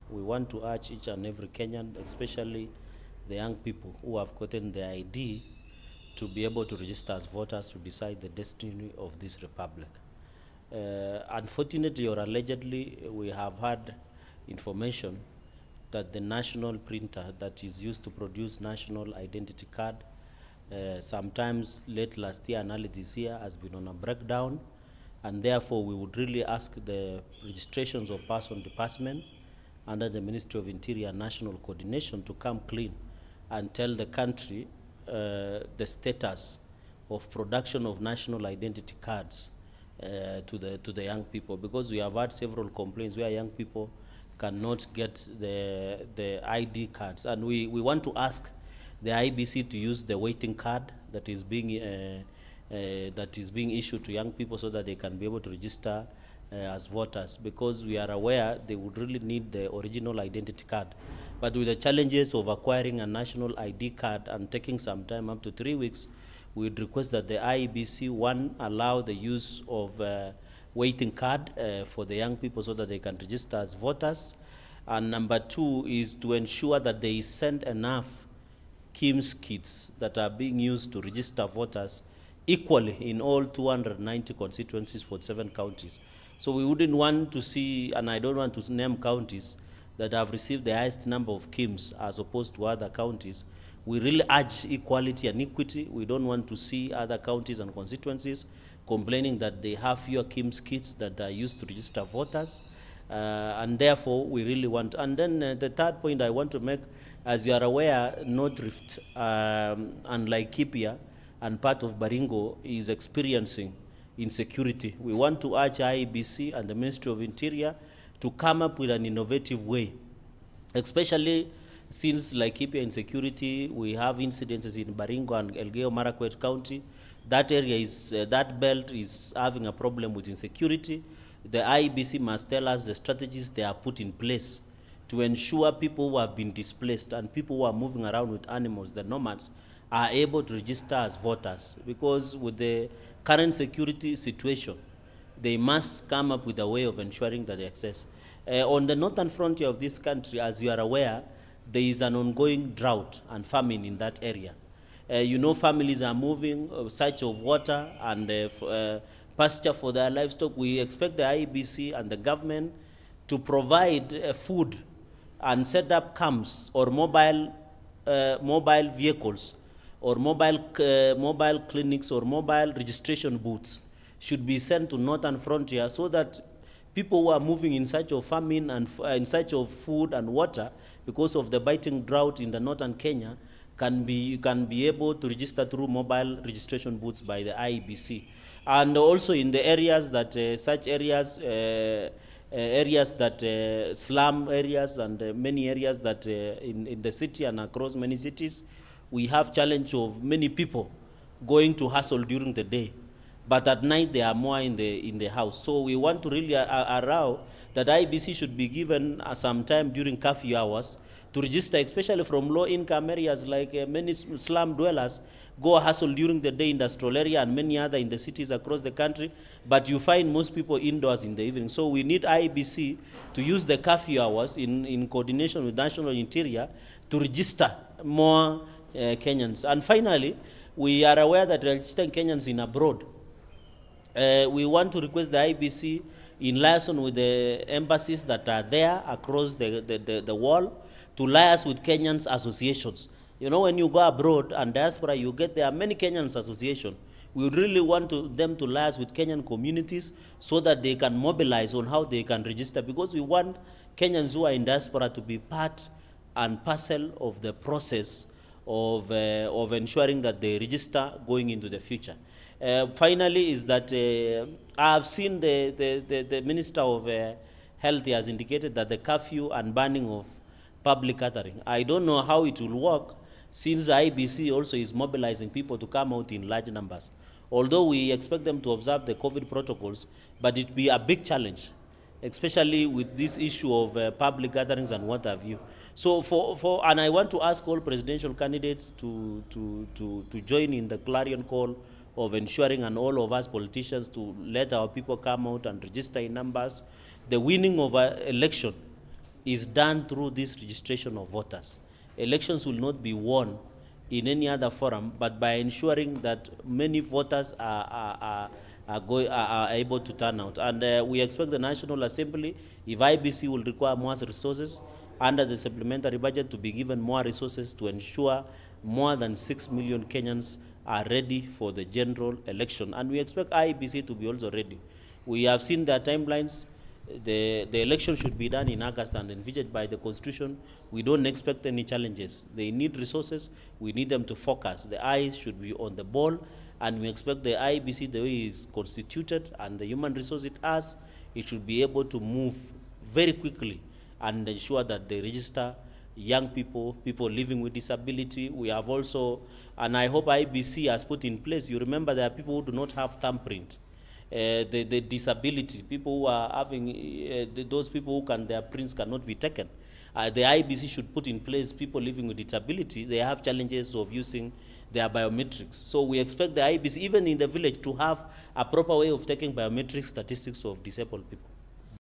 we want to urge each and every Kenyan, especially the young people who have gotten their ID, to be able to register as voters to decide the destiny of this republic. Unfortunately or allegedly, we have had information that the national printer that is used to produce national identity card, sometimes late last year and early this year, has been on a breakdown, and therefore we would really ask the registrations of person department under the Ministry of Interior National Coordination to come clean and tell the country the status of production of national identity cards to the young people, because we have had several complaints where young people cannot get the ID cards, and we want to ask the IBC to use the waiting card that is being issued to young people so that they can be able to register as voters, because we are aware they would really need the original identity card. But with the challenges of acquiring a national ID card and taking some time, up to 3 weeks, we would request that the IEBC, one, allow the use of waiting card for the young people so that they can register as voters. And number two is to ensure that they send enough KIMS kits that are being used to register voters equally in all 290 constituencies for 7 counties. So we wouldn't want to see, and I don't want to name counties that have received the highest number of KIMS as opposed to other counties. We really urge equality and equity. We don't want to see other counties and constituencies complaining that they have fewer KIMS kits that are used to register voters. And therefore, we really want. And then the third point I want to make, as you are aware, North Rift and Laikipia and part of Baringo is experiencing insecurity. We want to urge IEBC and the Ministry of Interior to come up with an innovative way, especially since Laikipia insecurity, we have incidences in Baringo and Elgeyo Marakwet County. That area is, that belt is having a problem with insecurity. The IEBC must tell us the strategies they have put in place to ensure people who have been displaced and people who are moving around with animals, the nomads, are able to register as voters. Because with the current security situation, they must come up with a way of ensuring that they access. On the northern frontier of this country, as you are aware, there is an ongoing drought and famine in that area. You know, families are moving in search of water and pasture for their livestock. We expect the IEBC and the government to provide food and set up camps or mobile vehicles or mobile clinics or mobile registration booths should be sent to northern frontier so that people who are moving in search of famine and in search of food and water because of the biting drought in the northern Kenya can be able to register through mobile registration booths by the IEBC. And also in the areas that such areas that slum areas and many areas that in the city and across many cities, we have challenge of many people going to hustle during the day, but at night they are more in the house. So we want to really allow that IBC should be given some time during curfew hours to register, especially from low-income areas like many slum dwellers go hustle during the day, industrial area and many other in the cities across the country, but you find most people indoors in the evening. So we need IBC to use the curfew hours in coordination with National Interior to register more Kenyans. And finally, we are aware that registering Kenyans in abroad, we want to request the IBC in liaison with the embassies that are there across the world to liaise with Kenyans associations. You know, when you go abroad and diaspora, you get there are many Kenyans associations. We really want them to liaise with Kenyan communities so that they can mobilize on how they can register, because we want Kenyans who are in diaspora to be part and parcel of the process of ensuring that they register going into the future. Finally, is that I have seen the Minister of Health has indicated that the curfew and banning of public gathering. I don't know how it will work, since the IBC also is mobilizing people to come out in large numbers. Although we expect them to observe the COVID protocols, but it will be a big challenge, especially with this issue of public gatherings and what have you. So and I want to ask all presidential candidates to join in the clarion call of ensuring, and all of us politicians, to let our people come out and register in numbers. The winning of an election is done through this registration of voters. Elections will not be won in any other forum, but by ensuring that many voters are able to turn out. And we expect the National Assembly, if IBC will require more resources under the supplementary budget, to be given more resources to ensure more than 6 million Kenyans are ready for the general election. And we expect IBC to be also ready. We have seen their timelines. The election should be done in August and envisaged by the Constitution. We don't expect any challenges. They need resources. We need them to focus. The eyes should be on the ball, and we expect the IBC, the way it's constituted and the human resource it has, it should be able to move very quickly and ensure that they register young people, people living with disability. We have also, and I hope IBC has put in place, you remember there are people who do not have thumbprint. The disability, people who are having, those people who their prints cannot be taken. The IBC should put in place people living with disability. They have challenges of using their biometrics. So we expect the IBC, even in the village, to have a proper way of taking biometric statistics of disabled people.